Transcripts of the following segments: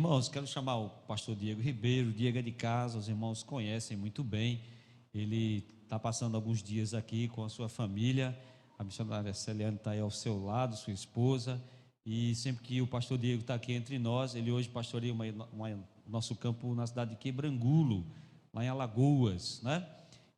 Irmãos, quero chamar o pastor Diego Ribeiro. Diego é de casa, os irmãos conhecem muito bem. Ele está passando alguns dias aqui com a sua família. A missionária Celiane está aí ao seu lado, sua esposa. E sempre que o pastor Diego está aqui entre nós, ele hoje pastoreia nosso campo na cidade de Quebrangulo, lá em Alagoas, né?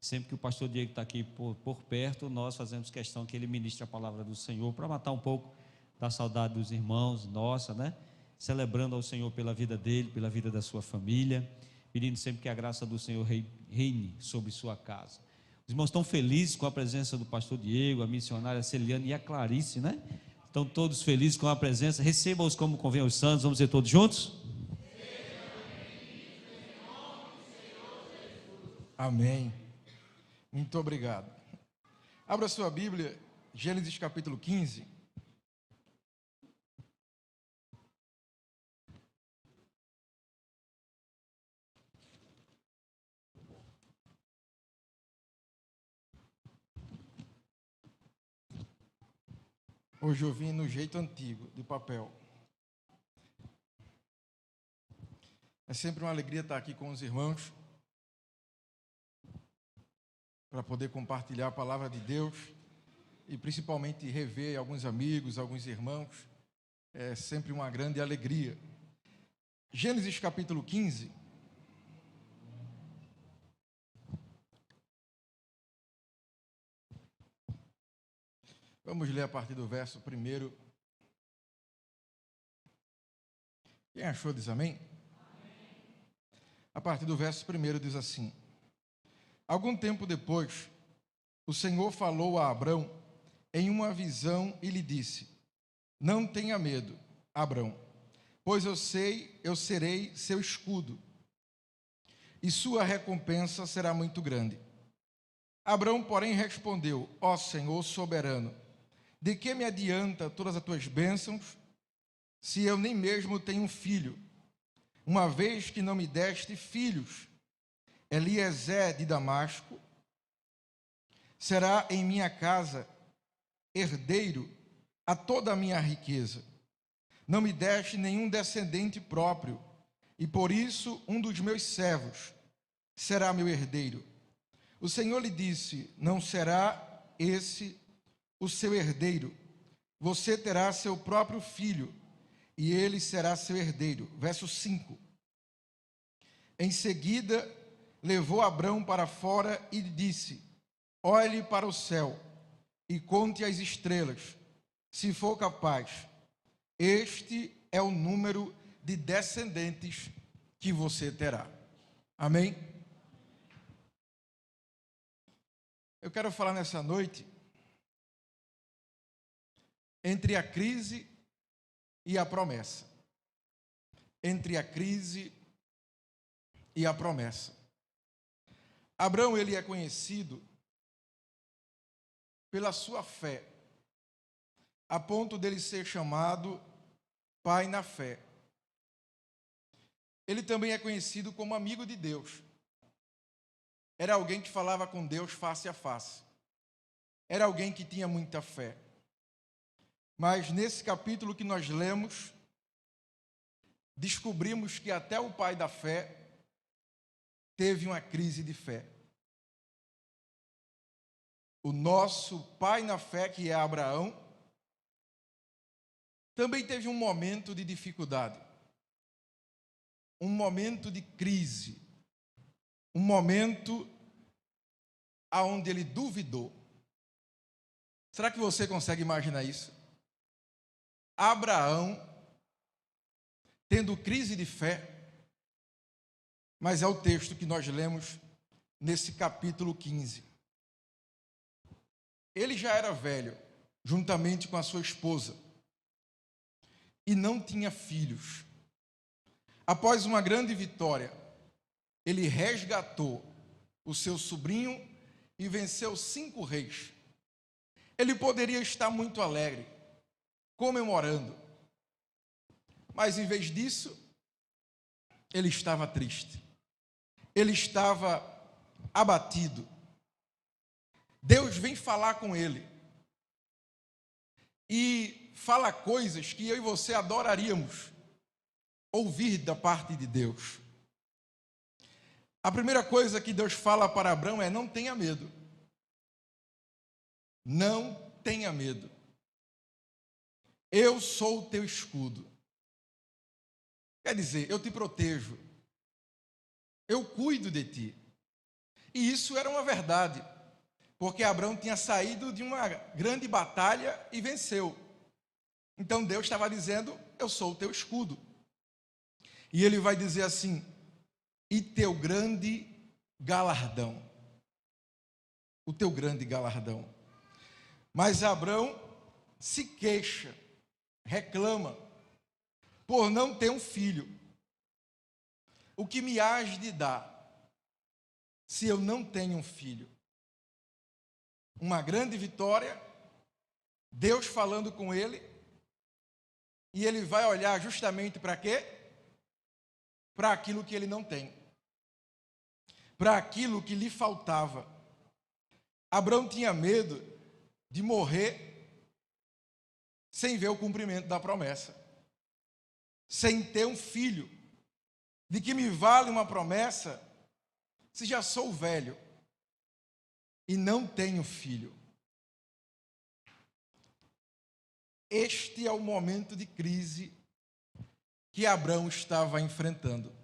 Sempre que o pastor Diego está aqui por perto, nós fazemos questão que ele ministre a palavra do Senhor para matar um pouco da saudade dos irmãos, nossa, né? Celebrando ao Senhor pela vida dele, pela vida da sua família, pedindo sempre que a graça do Senhor reine sobre sua casa. Os irmãos estão felizes com a presença do pastor Diego, a missionária Celiane e a Clarice, né? Estão todos felizes com a presença. Receba-os como convém aos santos. Vamos dizer todos juntos? Amém. Muito obrigado. Abra sua Bíblia, Gênesis capítulo 15. Hoje eu vim no jeito antigo, de papel. É sempre uma alegria estar aqui com os irmãos, para poder compartilhar a palavra de Deus e principalmente rever alguns amigos, alguns irmãos. É sempre uma grande alegria. Gênesis capítulo 15. Vamos ler a partir do verso 1. Quem achou diz amém? A partir do verso 1 diz assim: Algum tempo depois, o Senhor falou a Abrão em uma visão e lhe disse: Não tenha medo, Abrão, pois eu serei seu escudo, e sua recompensa será muito grande. Abrão, porém, respondeu: Ó Senhor soberano, de que me adianta todas as tuas bênçãos, se eu nem mesmo tenho um filho, uma vez que não me deste filhos? Eliezer de Damasco será em minha casa herdeiro a toda a minha riqueza. Não me deste nenhum descendente próprio, e por isso um dos meus servos será meu herdeiro. O Senhor lhe disse: Não será esse o seu herdeiro, você terá seu próprio filho, e ele será seu herdeiro. Verso 5. Em seguida, levou Abrão para fora e disse: Olhe para o céu e conte as estrelas, se for capaz. Este é o número de descendentes que você terá. Amém? Eu quero falar nessa noite entre a crise e a promessa. Entre a crise e a promessa. Abrão, ele é conhecido pela sua fé, a ponto dele ser chamado pai na fé. Ele também é conhecido como amigo de Deus. Era alguém que falava com Deus face a face. Era alguém que tinha muita fé. Mas nesse capítulo que nós lemos, descobrimos que até o pai da fé teve uma crise de fé. O nosso pai na fé, que é Abraão, também teve um momento de dificuldade, um momento de crise, um momento onde ele duvidou. Será que você consegue imaginar isso? Abraão tendo crise de fé, mas é o texto que nós lemos nesse capítulo 15. Ele já era velho, juntamente com a sua esposa, e não tinha filhos. Após uma grande vitória, ele resgatou o seu sobrinho e venceu 5 reis. Ele poderia estar muito alegre, comemorando, mas em vez disso, ele estava triste, ele estava abatido. Deus vem falar com ele e fala coisas que eu e você adoraríamos, ouvir da parte de Deus. A primeira coisa que Deus fala para Abrão é: não tenha medo. Não tenha medo. Eu sou o teu escudo. Quer dizer, eu te protejo. Eu cuido de ti. E isso era uma verdade, porque Abrão tinha saído de uma grande batalha e venceu. Então Deus estava dizendo: eu sou o teu escudo. E ele vai dizer assim: e teu grande galardão. O teu grande galardão. Mas Abrão se queixa, reclama, por não ter um filho. O que me hás de dar, se eu não tenho um filho? Uma grande vitória, Deus falando com ele, e ele vai olhar justamente para quê? Para aquilo que ele não tem, para aquilo que lhe faltava. Abrão tinha medo de morrer sem ver o cumprimento da promessa, sem ter um filho. De que me vale uma promessa se já sou velho e não tenho filho? Este é o momento de crise que Abrão estava enfrentando.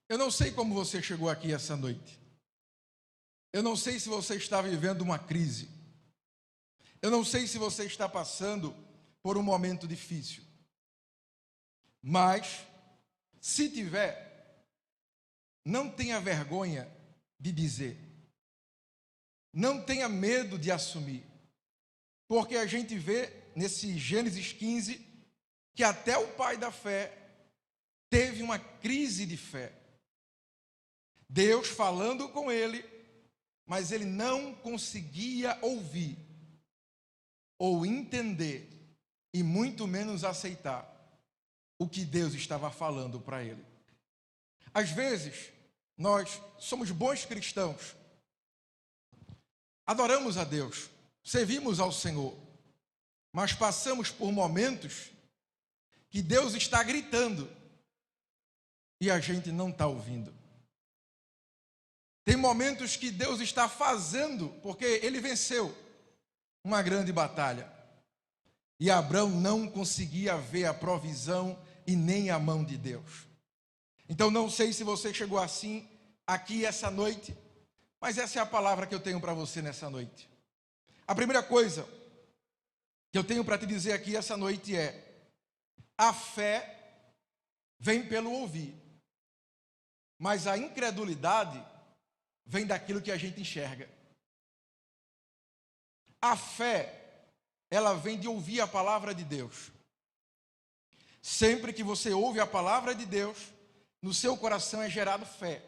Eu não sei como você chegou aqui essa noite. Eu não sei se você está vivendo uma crise. Eu não sei se você está passando por um momento difícil. Mas, se tiver, não tenha vergonha de dizer. Não tenha medo de assumir. Porque a gente vê nesse Gênesis 15 que até o pai da fé teve uma crise de fé. Deus falando com ele, mas ele não conseguia ouvir ou entender e muito menos aceitar o que Deus estava falando para ele. Às vezes, nós somos bons cristãos, adoramos a Deus, servimos ao Senhor, mas passamos por momentos que Deus está gritando e a gente não está ouvindo. Tem momentos que Deus está fazendo, porque ele venceu uma grande batalha. E Abrão não conseguia ver a provisão e nem a mão de Deus. Então não sei se você chegou assim aqui essa noite, mas essa é a palavra que eu tenho para você nessa noite. A primeira coisa que eu tenho para te dizer aqui essa noite é: a fé vem pelo ouvir, mas a incredulidade vem daquilo que a gente enxerga. A fé, ela vem de ouvir a palavra de Deus. Sempre que você ouve a palavra de Deus, no seu coração é gerado fé.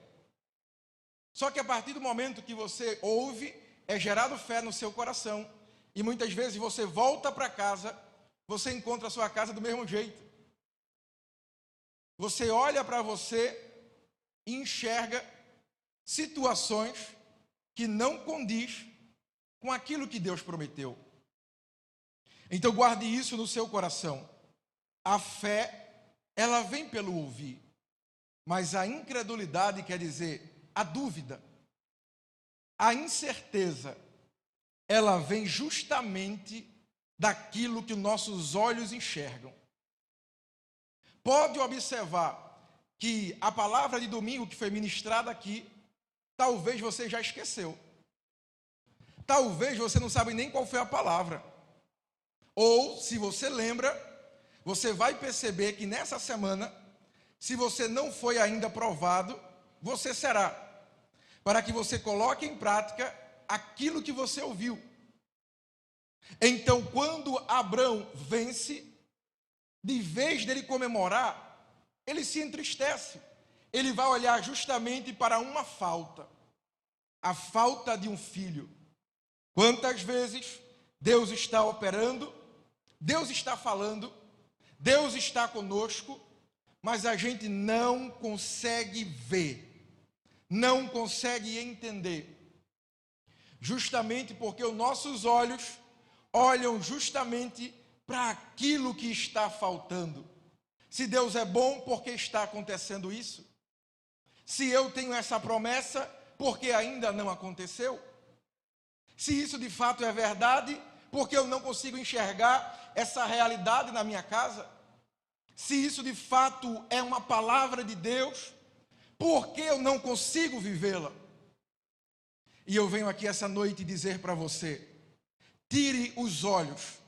Só que a partir do momento que você ouve, é gerado fé no seu coração. E muitas vezes você volta para casa, você encontra a sua casa do mesmo jeito. Você olha para você e enxerga situações que não condiz com aquilo que Deus prometeu. Então guarde isso no seu coração. A fé, ela vem pelo ouvir, mas a incredulidade quer dizer a dúvida, a incerteza, ela vem justamente daquilo que nossos olhos enxergam. Pode observar que a palavra de domingo que foi ministrada aqui, talvez você já esqueceu. Talvez você não sabe nem qual foi a palavra. Ou, se você lembra, você vai perceber que nessa semana, se você não foi ainda provado, você será. Para que você coloque em prática aquilo que você ouviu. Então, quando Abrão vence, de vez dele comemorar, ele se entristece. Ele vai olhar justamente para uma falta. A falta de um filho. Quantas vezes Deus está operando, Deus está falando, Deus está conosco, mas a gente não consegue ver, não consegue entender. Justamente porque os nossos olhos olham justamente para aquilo que está faltando. Se Deus é bom, por que está acontecendo isso? Se eu tenho essa promessa, por que ainda não aconteceu? Se isso de fato é verdade, por que eu não consigo enxergar essa realidade na minha casa? Se isso de fato é uma palavra de Deus, por que eu não consigo vivê-la? E eu venho aqui essa noite dizer para você: tire os olhos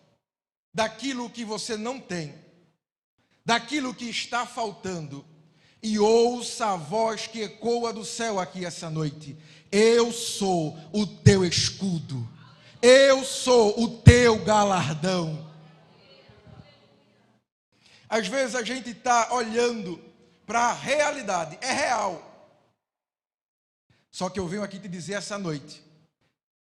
daquilo que você não tem, daquilo que está faltando, e ouça a voz que ecoa do céu aqui essa noite: eu sou o teu escudo, eu sou o teu galardão. Às vezes a gente está olhando para a realidade, é real. Só que eu venho aqui te dizer essa noite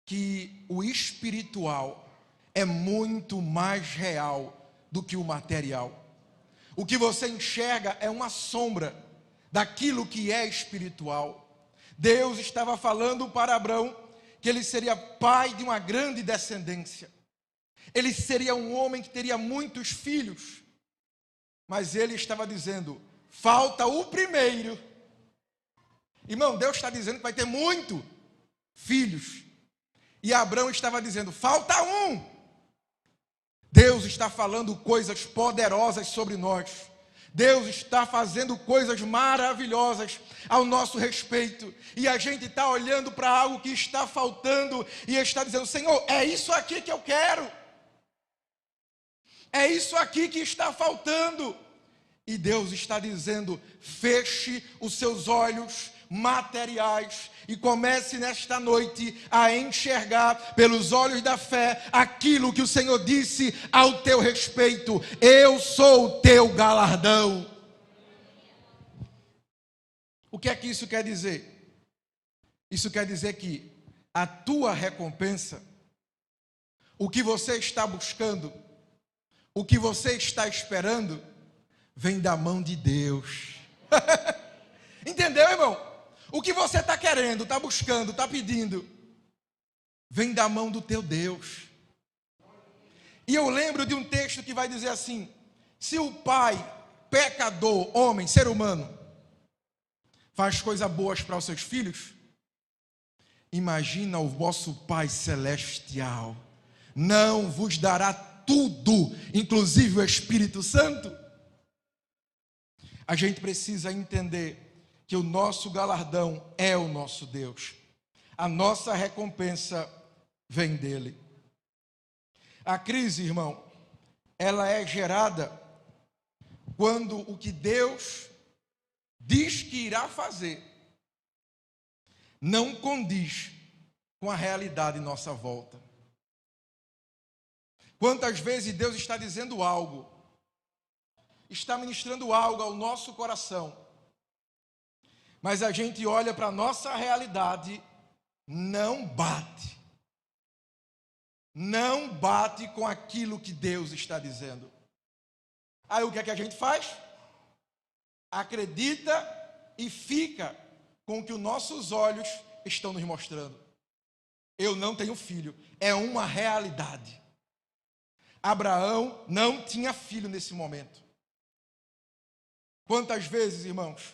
que o espiritual é muito mais real do que o material. O que você enxerga é uma sombra daquilo que é espiritual. Deus estava falando para Abraão que ele seria pai de uma grande descendência. Ele seria um homem que teria muitos filhos. Mas ele estava dizendo: falta o primeiro. Irmão, Deus está dizendo que vai ter muito filhos. E Abraão estava dizendo: falta um. Deus está falando coisas poderosas sobre nós. Deus está fazendo coisas maravilhosas ao nosso respeito. E a gente está olhando para algo que está faltando e está dizendo: Senhor, é isso aqui que eu quero. É isso aqui que está faltando. E Deus está dizendo: feche os seus olhos materiais e comece nesta noite a enxergar pelos olhos da fé aquilo que o Senhor disse ao teu respeito: eu sou o teu galardão. O que é que isso quer dizer? Isso quer dizer que a tua recompensa, o que você está buscando, o que você está esperando, vem da mão de Deus. Entendeu, irmão? O que você está querendo, está buscando, está pedindo, vem da mão do teu Deus. E eu lembro de um texto que vai dizer assim: se o pai pecador, homem, ser humano, faz coisas boas para os seus filhos, imagina o vosso Pai Celestial não vos dará tudo, inclusive o Espírito Santo? A gente precisa entender que o nosso galardão é o nosso Deus. A nossa recompensa vem dele. A crise, irmão, ela é gerada quando o que Deus diz que irá fazer não condiz com a realidade em nossa volta. Quantas vezes Deus está dizendo algo, está ministrando algo ao nosso coração, mas a gente olha para a nossa realidade, não bate com aquilo que Deus está dizendo. Aí o que é que a gente faz? Acredita e fica com o que os nossos olhos estão nos mostrando. Eu não tenho filho, é uma realidade. Abraão não tinha filho nesse momento. Quantas vezes, irmãos,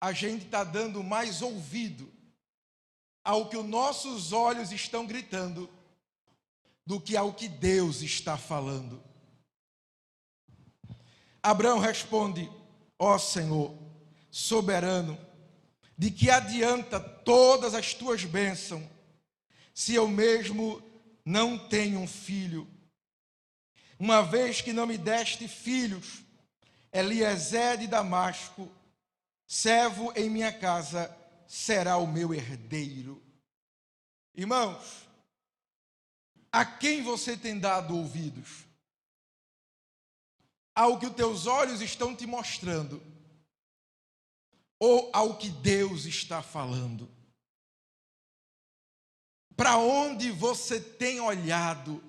a gente está dando mais ouvido ao que os nossos olhos estão gritando do que ao que Deus está falando. Abraão responde: ó Senhor, soberano, de que adianta todas as tuas bênçãos, se eu mesmo não tenho um filho? Uma vez que não me deste filhos, Eliezer de Damasco, servo em minha casa, será o meu herdeiro. Irmãos, a quem você tem dado ouvidos? Ao que os teus olhos estão te mostrando, ou ao que Deus está falando? Para onde você tem olhado?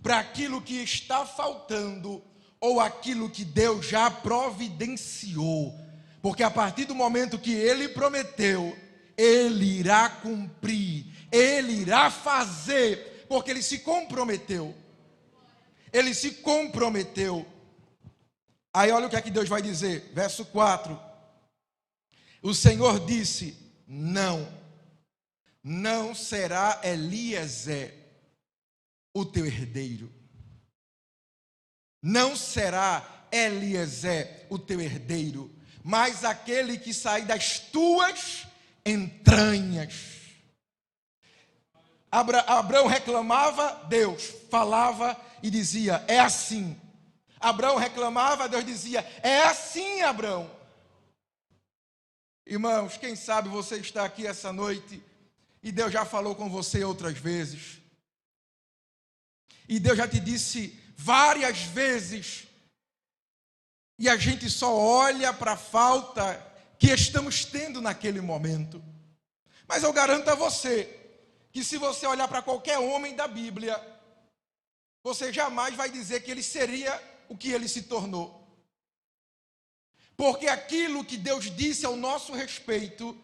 Para aquilo que está faltando, ou aquilo que Deus já providenciou? Porque a partir do momento que Ele prometeu, Ele irá cumprir, Ele irá fazer, porque Ele se comprometeu. Ele se comprometeu. Aí olha o que é que Deus vai dizer, verso 4. O Senhor disse: não será Eliezer o teu herdeiro. Não será Eliezer o teu herdeiro, mas aquele que sair das tuas entranhas. Abraão reclamava, Deus falava e dizia: é assim. Abraão reclamava, Deus dizia: é assim, Abraão. Irmãos, quem sabe você está aqui essa noite e Deus já falou com você outras vezes. E Deus já te disse várias vezes. E a gente só olha para a falta que estamos tendo naquele momento. Mas eu garanto a você que se você olhar para qualquer homem da Bíblia, você jamais vai dizer que ele seria o que ele se tornou. Porque aquilo que Deus disse ao nosso respeito,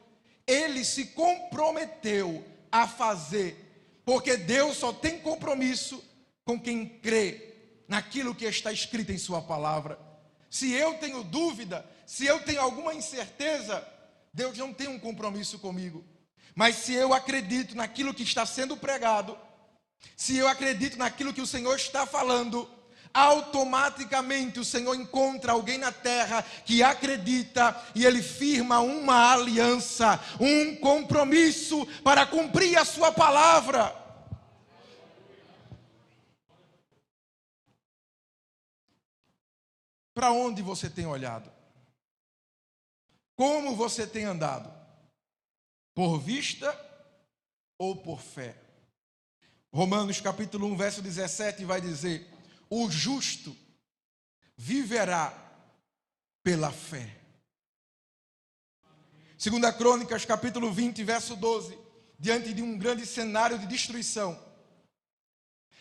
ele se comprometeu a fazer. Porque Deus só tem compromisso com quem crê naquilo que está escrito em sua palavra. Se eu tenho dúvida, se eu tenho alguma incerteza, Deus não tem um compromisso comigo. Mas se eu acredito naquilo que está sendo pregado, se eu acredito naquilo que o Senhor está falando, automaticamente o Senhor encontra alguém na terra que acredita e ele firma uma aliança, um compromisso para cumprir a sua palavra. Para onde você tem olhado? Como você tem andado? Por vista ou por fé? Romanos capítulo 1, verso 17 vai dizer: o justo viverá pela fé. 2 Crônicas capítulo 20, verso 12, diante de um grande cenário de destruição,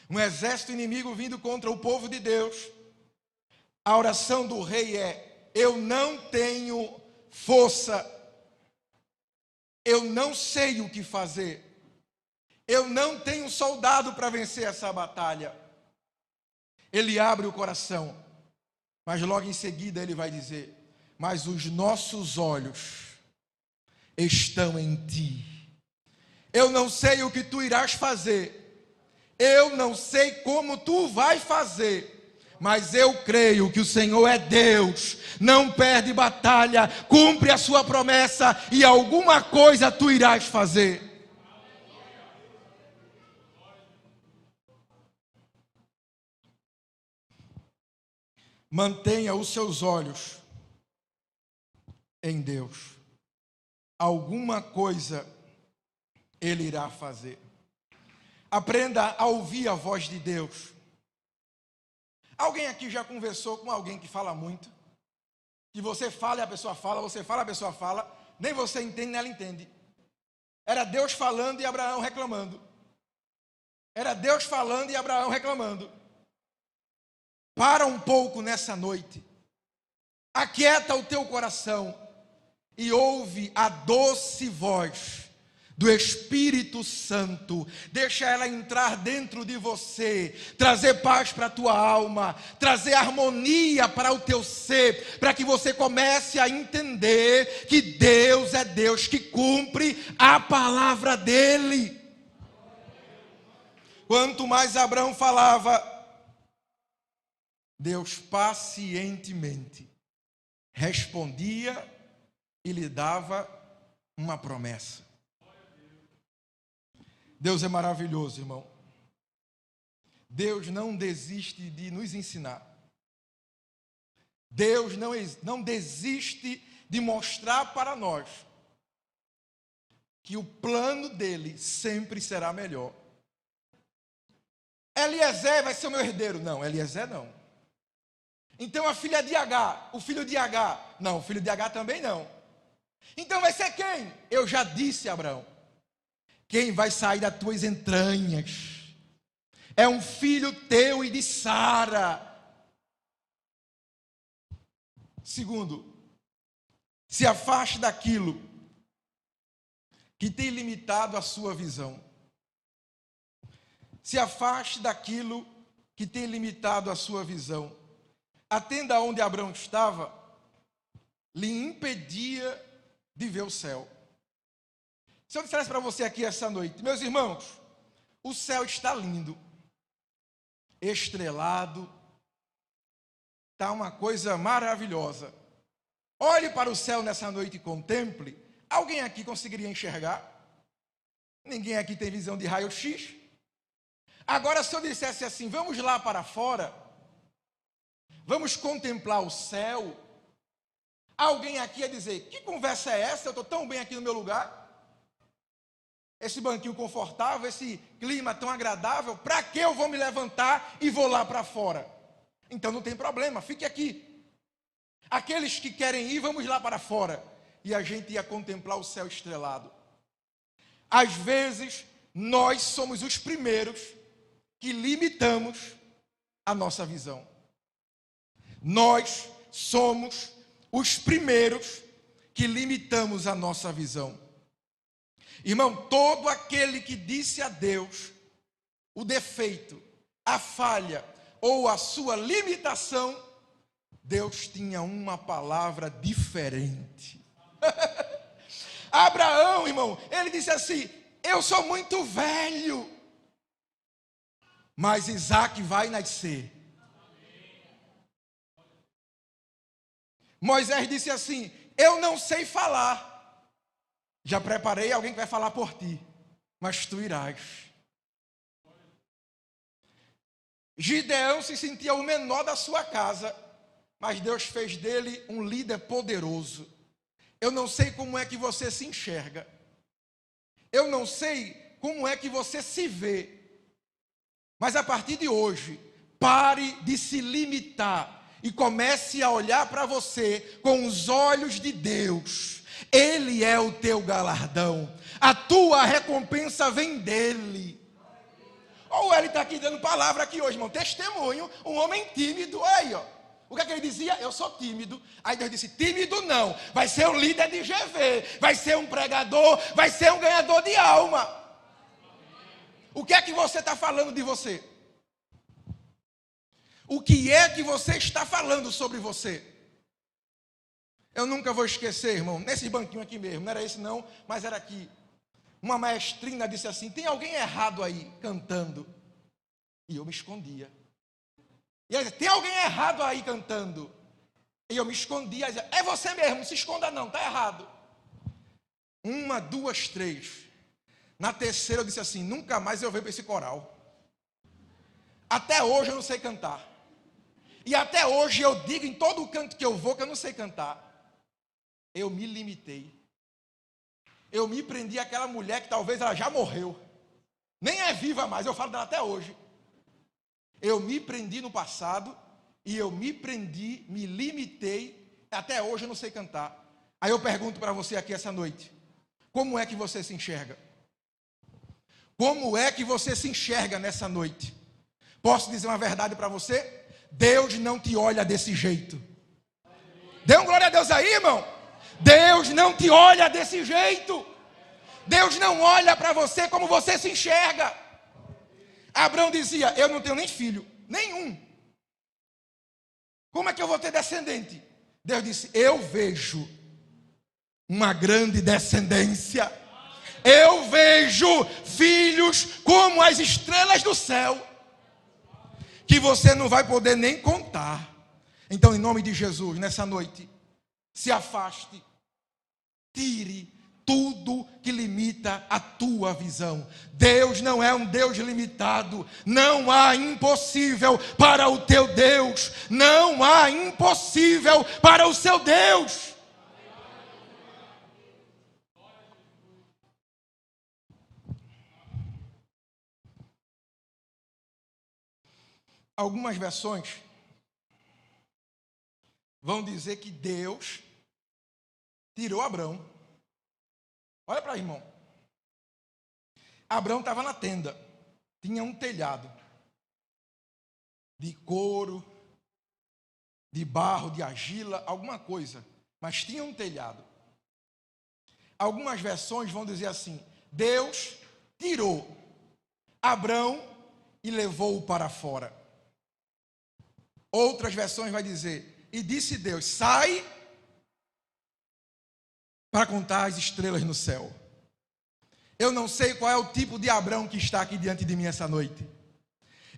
um exército inimigo vindo contra o povo de Deus, a oração do rei é: eu não tenho força, eu não sei o que fazer, eu não tenho soldado para vencer essa batalha. Ele abre o coração, mas logo em seguida ele vai dizer: mas os nossos olhos estão em ti. Eu não sei o que tu irás fazer, eu não sei como tu vai fazer, mas eu creio que o Senhor é Deus, não perde batalha, cumpre a sua promessa e alguma coisa tu irás fazer. Mantenha os seus olhos em Deus. Alguma coisa Ele irá fazer. Aprenda a ouvir a voz de Deus. Alguém aqui já conversou com alguém que fala muito? Que você fala e a pessoa fala, você fala e a pessoa fala, nem você entende, nem ela entende. Era Deus falando e Abraão reclamando. Era Deus falando e Abraão reclamando. Para um pouco nessa noite. Aquieta o teu coração e ouve a doce voz do Espírito Santo. Deixa ela entrar dentro de você, trazer paz para a tua alma, trazer harmonia para o teu ser, para que você comece a entender que Deus é Deus que cumpre a palavra dele. Quanto mais Abraão falava, Deus pacientemente respondia e lhe dava uma promessa. Deus é maravilhoso, irmão. Deus não desiste de nos ensinar. Deus não desiste de mostrar para nós que o plano dele sempre será melhor. Eliezer vai ser o meu herdeiro. Não, Eliezer não. Então a filha de Agar, o filho de Agar. Não, o filho de Agar também não. Então vai ser quem? Eu já disse, Abraão. Quem vai sair das tuas entranhas é um filho teu e de Sara. Segundo, se afaste daquilo que tem limitado a sua visão. Se afaste daquilo que tem limitado a sua visão. A tenda onde Abraão estava lhe impedia de ver o céu. Se eu dissesse para você aqui essa noite, meus irmãos, o céu está lindo, estrelado, está uma coisa maravilhosa. Olhe para o céu nessa noite e contemple. Alguém aqui conseguiria enxergar? Ninguém aqui tem visão de raio-x. Agora, se eu dissesse assim, vamos lá para fora, vamos contemplar o céu, alguém aqui ia dizer, que conversa é essa? Eu estou tão bem aqui no meu lugar. Esse banquinho confortável, esse clima tão agradável, para que eu vou me levantar e vou lá para fora? Então não tem problema, fique aqui. Aqueles que querem ir, vamos lá para fora. E a gente ia contemplar o céu estrelado. Às vezes, nós somos os primeiros que limitamos a nossa visão. Nós somos os primeiros que limitamos a nossa visão. Irmão, todo aquele que disse a Deus o defeito, a falha ou a sua limitação, Deus tinha uma palavra diferente. Abraão, irmão, ele disse assim, eu sou muito velho, mas Isaac vai nascer. Moisés disse assim, eu não sei falar, já preparei alguém que vai falar por ti, mas tu irás. Gideão se sentia o menor da sua casa, mas Deus fez dele um líder poderoso. Eu não sei como é que você se enxerga, eu não sei como é que você se vê, mas a partir de hoje, pare de se limitar e comece a olhar para você com os olhos de Deus. Ele é o teu galardão, a tua recompensa vem dele. Ou ele está aqui dando palavra aqui hoje, irmão, testemunho, um homem tímido, aí ó, o que é que ele dizia? Eu sou tímido. Aí Deus disse, tímido não, vai ser um líder de GV, vai ser um pregador, vai ser um ganhador de alma. O que é que você está falando de você? O que é que você está falando sobre você? Eu nunca vou esquecer, irmão, nesse banquinho aqui mesmo, não era esse não, mas era aqui. Uma maestrina disse assim, tem alguém errado aí, cantando. E eu me escondia. E ela dizia, tem alguém errado aí cantando. E eu me escondia, ela dizia, é você mesmo, não se esconda não, está errado. 1, 2, 3. Na terceira eu disse assim, nunca mais eu venho para esse coral. Até hoje eu não sei cantar. E até hoje eu digo em todo o canto que eu vou que eu não sei cantar. Eu me limitei. Eu me prendi àquela mulher que talvez ela já morreu. Nem é viva mais, eu falo dela até hoje. Eu me prendi no passado e eu me prendi, me limitei. Até hoje eu não sei cantar. Aí eu pergunto para você aqui essa noite. Como é que você se enxerga? Como é que você se enxerga nessa noite? Posso dizer uma verdade para você? Deus não te olha desse jeito. Dê um glória a Deus aí, irmão. Deus não te olha desse jeito. Deus não olha para você como você se enxerga. Abraão dizia, eu não tenho nem filho, nenhum. Como é que eu vou ter descendente? Deus disse, eu vejo uma grande descendência. Eu vejo filhos como as estrelas do céu, que você não vai poder nem contar. Então, em nome de Jesus, nessa noite, se afaste, tire tudo que limita a tua visão. Deus não é um Deus limitado. Não há impossível para o teu Deus. Não há impossível para o seu Deus. Algumas versões vão dizer que Deus tirou Abraão. Olha para aí, irmão. Abraão estava na tenda. Tinha um telhado de couro, de barro, de argila, alguma coisa. Mas tinha um telhado. Algumas versões vão dizer assim, Deus tirou Abraão e levou-o para fora. Outras versões vai dizer: e disse Deus, sai para contar as estrelas no céu. Eu não sei qual é o tipo de Abrão que está aqui diante de mim essa noite.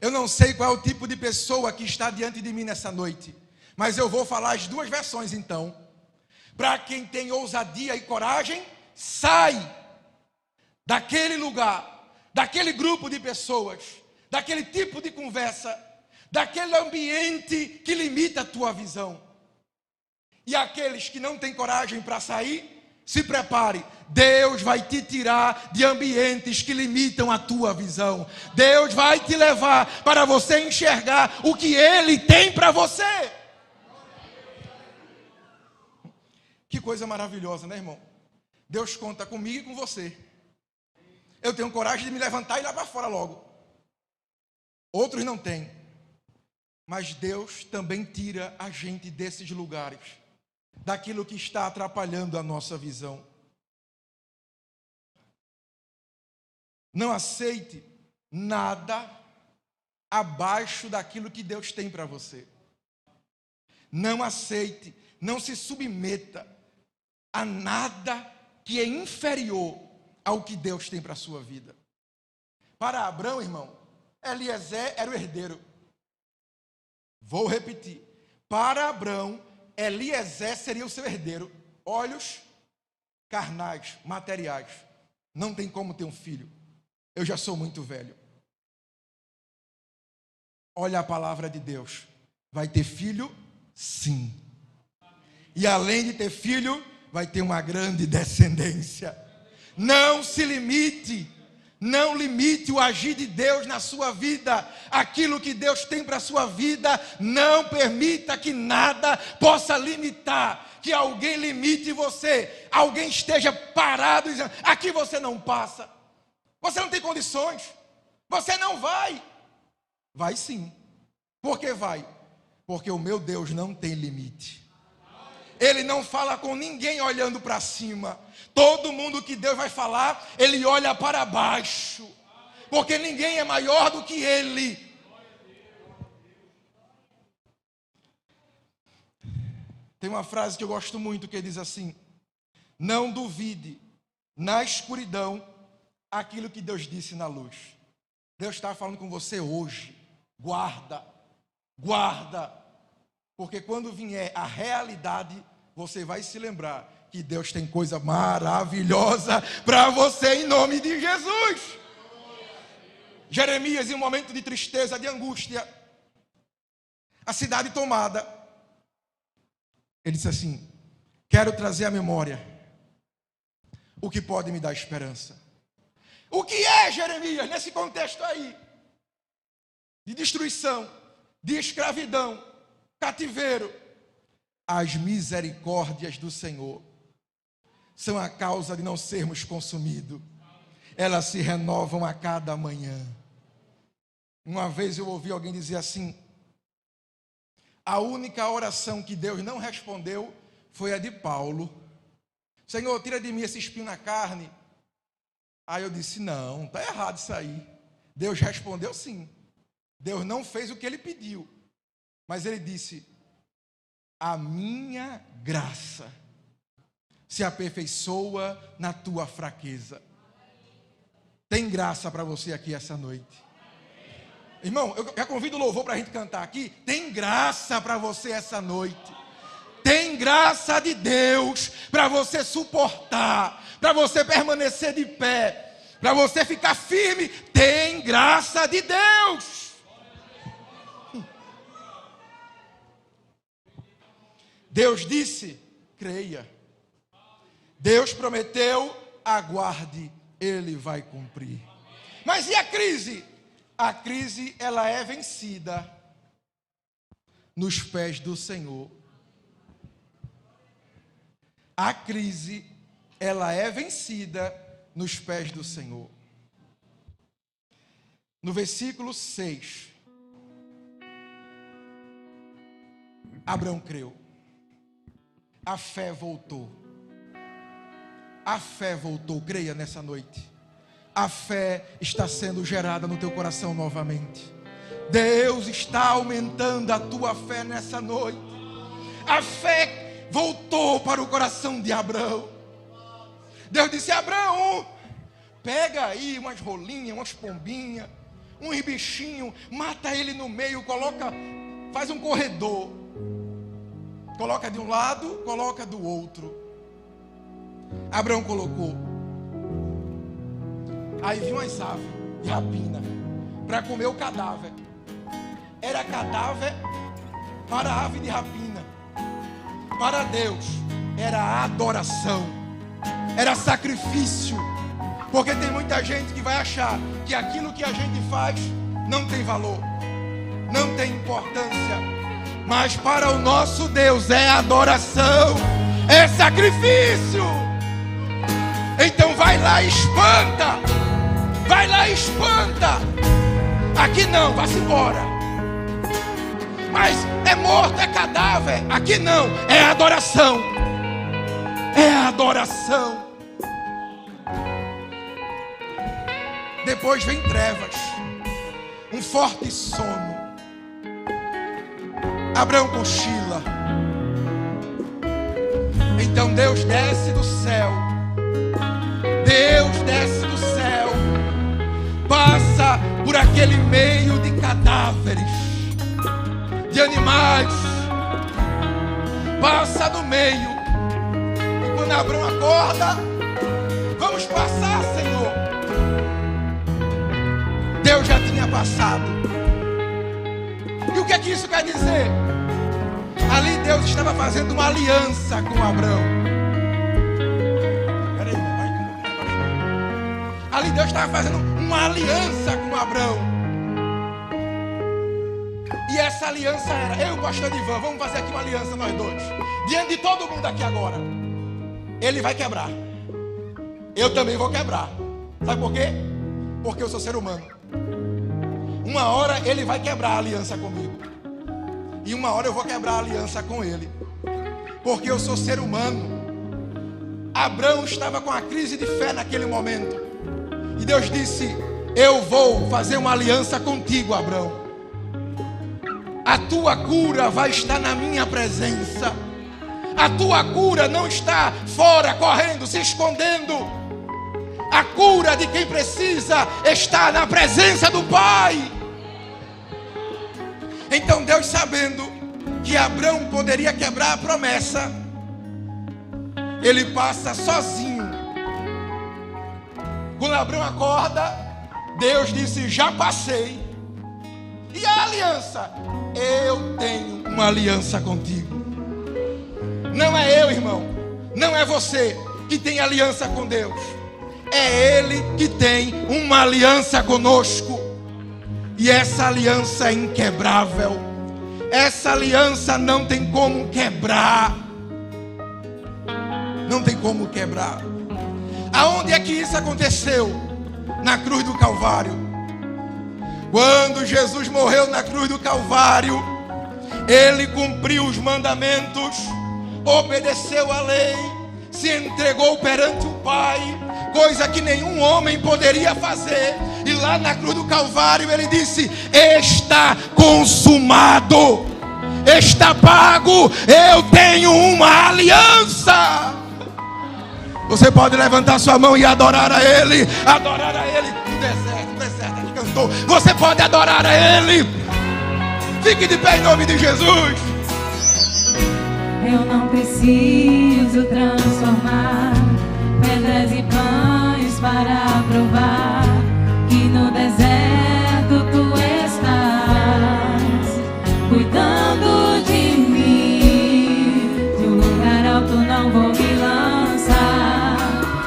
Eu não sei qual é o tipo de pessoa que está diante de mim nessa noite. Mas eu vou falar as duas versões então. Para quem tem ousadia e coragem, sai daquele lugar, daquele grupo de pessoas, daquele tipo de conversa, daquele ambiente que limita a tua visão. E aqueles que não têm coragem para sair, se prepare, Deus vai te tirar de ambientes que limitam a tua visão. Deus vai te levar para você enxergar o que Ele tem para você. Que coisa maravilhosa, né, irmão? Deus conta comigo e com você. Eu tenho coragem de me levantar e ir lá para fora logo. Outros não têm. Mas Deus também tira a gente desses lugares, daquilo que está atrapalhando a nossa visão. Não aceite nada abaixo daquilo que Deus tem para você. Não aceite, não se submeta a nada que é inferior ao que Deus tem para a sua vida. Para Abrão, irmão, Eliezer era o herdeiro. Vou repetir. Para Abrão, Eliezer seria o seu herdeiro. Olhos carnais, materiais. Não tem como ter um filho. Eu já sou muito velho. Olha a palavra de Deus. Vai ter filho? Sim. E além de ter filho, vai ter uma grande descendência. Não se limite. Não limite o agir de Deus na sua vida. Aquilo que Deus tem para a sua vida, não permita que nada possa limitar, que alguém limite você, alguém esteja parado dizendo, aqui você não passa, você não tem condições, você não vai. Vai sim. Por que vai? Porque o meu Deus não tem limite. Ele não fala com ninguém olhando para cima. Todo mundo que Deus vai falar, Ele olha para baixo. Porque ninguém é maior do que Ele. Tem uma frase que eu gosto muito que diz assim: não duvide na escuridão aquilo que Deus disse na luz. Deus está falando com você hoje. Guarda. Porque quando vier a realidade, você vai se lembrar que Deus tem coisa maravilhosa para você em nome de Jesus. Jeremias, em um momento de tristeza, de angústia, a cidade tomada, ele disse assim: quero trazer à memória o que pode me dar esperança. O que é, Jeremias, nesse contexto aí? De destruição, de escravidão, cativeiro. As misericórdias do Senhor são a causa de não sermos consumidos. Elas se renovam a cada manhã. Uma vez eu ouvi alguém dizer assim: a única oração que Deus não respondeu foi a de Paulo. Senhor, tira de mim esse espinho na carne. Aí eu disse, não, está errado isso aí. Deus respondeu sim. Deus não fez o que ele pediu. Mas ele disse, a minha graça se aperfeiçoa na tua fraqueza. Tem graça para você aqui essa noite. Irmão, eu já convido o louvor para a gente cantar aqui. Tem graça para você essa noite. Tem graça de Deus para você suportar, para você permanecer de pé, para você ficar firme. Tem graça de Deus. Deus disse, creia. Deus prometeu, aguarde, Ele vai cumprir. Mas e a crise? A crise, ela é vencida nos pés do Senhor. A crise, ela é vencida nos pés do Senhor. No versículo 6, Abrão creu. A fé voltou. A fé voltou, creia nessa noite. A fé está sendo gerada no teu coração novamente. Deus está aumentando a tua fé nessa noite. A fé voltou para o coração de Abrão. Deus disse: Abrão, pega aí umas rolinhas, umas pombinhas, uns bichinhos, mata ele no meio, faz um corredor. Coloca de um lado, coloca do outro. Abrão colocou. Aí viu umas aves de rapina para comer o cadáver. Era cadáver para a ave de rapina. Para Deus era adoração, era sacrifício. Porque tem muita gente que vai achar que aquilo que a gente faz não tem valor, não tem importância. Mas para o nosso Deus é adoração, é sacrifício. Então vai lá e espanta. Vai lá e espanta. Aqui não, vá-se embora. Mas é morto, é cadáver. Aqui não, é adoração. É adoração. Depois vem trevas, um forte sono. Abrão cochila. Então Deus desce do céu. Deus desce do céu. Passa por aquele meio de cadáveres, de animais. Passa no meio. E quando Abrão acorda: vamos passar, Senhor. Deus já tinha passado. E o que é que isso quer dizer? Ali Deus estava fazendo uma aliança com Abrão. Peraí, ali Deus estava fazendo uma aliança com Abrão. E essa aliança era: eu e o pastor Ivan vamos fazer aqui uma aliança, nós dois, diante de todo mundo aqui agora. Ele vai quebrar, eu também vou quebrar. Sabe por quê? Porque eu sou ser humano. Uma hora ele vai quebrar a aliança comigo, e uma hora eu vou quebrar a aliança com ele, porque eu sou ser humano. Abrão estava com a crise de fé naquele momento, e Deus disse: eu vou fazer uma aliança contigo, Abrão. A tua cura vai estar na minha presença. A tua cura não está fora, correndo, se escondendo. A cura de quem precisa está na presença do Pai. Então Deus, sabendo que Abrão poderia quebrar a promessa, ele passa sozinho. Quando Abrão acorda, Deus disse: já passei. E a aliança? Eu tenho uma aliança contigo. Não é eu, irmão, não é você que tem aliança com Deus. É Ele que tem uma aliança conosco. E essa aliança é inquebrável. Essa aliança não tem como quebrar. Não tem como quebrar. Aonde é que isso aconteceu? Na cruz do Calvário. Quando Jesus morreu na cruz do Calvário, Ele cumpriu os mandamentos, obedeceu a lei, se entregou perante o Pai, coisa que nenhum homem poderia fazer. E lá na cruz do Calvário Ele disse: está consumado, está pago, eu tenho uma aliança. Você pode levantar sua mão e adorar a Ele. Adorar a Ele no deserto que cantou. Você pode adorar a Ele. Fique de pé em nome de Jesus. Eu não preciso transformar pedras e pães para provar que no deserto Tu estás cuidando de mim. De um lugar alto não vou me lançar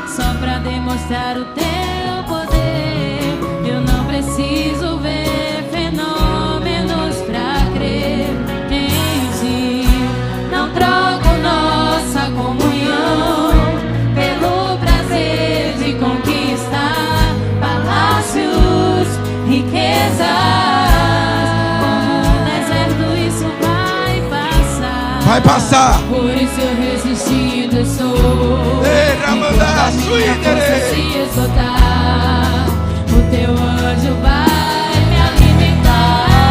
só para demonstrar o Teu poder. Eu não preciso ver fenômenos para crer em Ti. Não troco nossa comunhão pelo prazer de conquistar palácios, riquezas. Como um deserto isso vai passar. Vai passar. Por isso eu resistindo estou. Enquanto a minha força se esgotar, o Teu anjo vai me alimentar.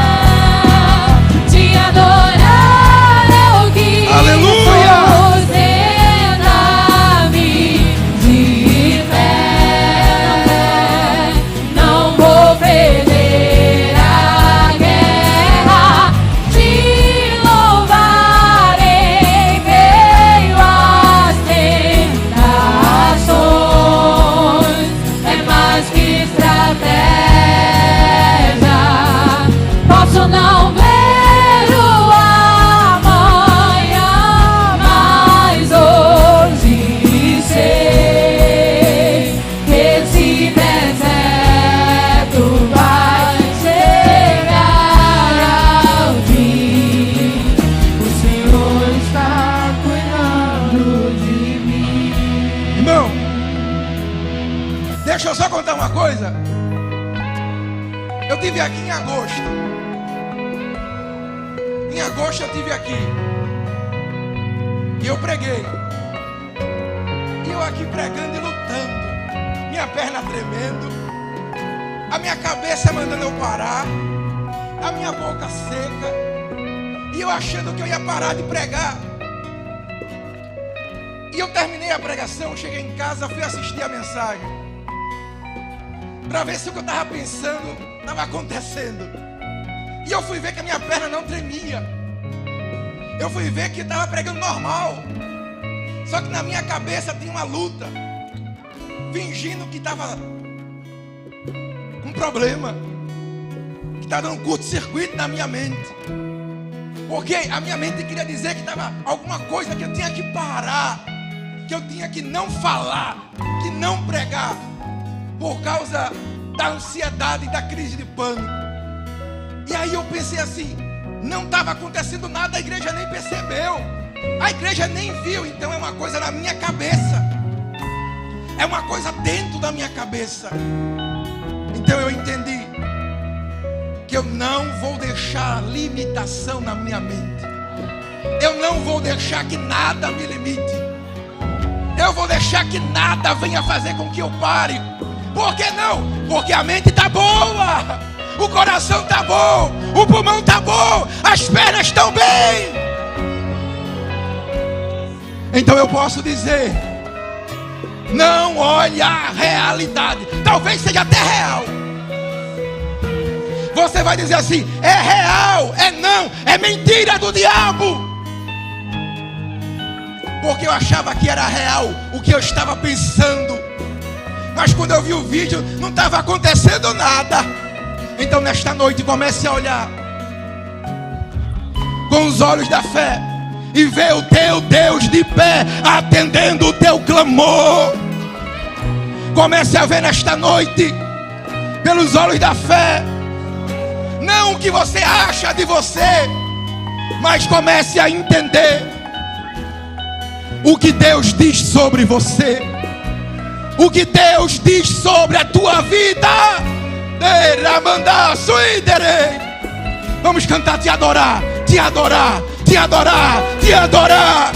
Deixa eu só contar uma coisa. Eu estive aqui em agosto. Em agosto eu estive aqui. E eu preguei. E eu aqui pregando e lutando. Minha perna tremendo. A minha cabeça mandando eu parar. A minha boca seca. E eu achando que eu ia parar de pregar. E eu terminei a pregação, cheguei em casa, fui assistir a mensagem. Para ver se o que eu estava pensando estava acontecendo. E eu fui ver que a minha perna não tremia. Eu fui ver que estava pregando normal. Só que na minha cabeça tinha uma luta. Fingindo que estava um problema. Que estava dando um curto-circuito na minha mente. Porque a minha mente queria dizer que estava alguma coisa que eu tinha que parar. Que eu tinha que não falar. Que não pregar. Por causa da ansiedade e da crise de pânico. E aí eu pensei assim, não estava acontecendo nada, a igreja nem percebeu, a igreja nem viu, então é uma coisa na minha cabeça, é uma coisa dentro da minha cabeça. Então eu entendi que eu não vou deixar limitação na minha mente, eu não vou deixar que nada me limite, eu vou deixar que nada venha fazer com que eu pare. Por que não? Porque a mente está boa, o coração está bom, o pulmão está bom, as pernas estão bem. Então eu posso dizer, não olhe a realidade, talvez seja até real. Você vai dizer assim, é real, é não, é mentira do diabo. Porque eu achava que era real o que eu estava pensando. Mas quando eu vi o vídeo, não estava acontecendo nada. Então nesta noite comece a olhar com os olhos da fé e ver o teu Deus de pé atendendo o teu clamor. Comece a ver nesta noite pelos olhos da fé, não o que você acha de você, mas comece a entender o que Deus diz sobre você, o que Deus diz sobre a tua vida. Vamos cantar, te adorar, te adorar, te adorar, te adorar.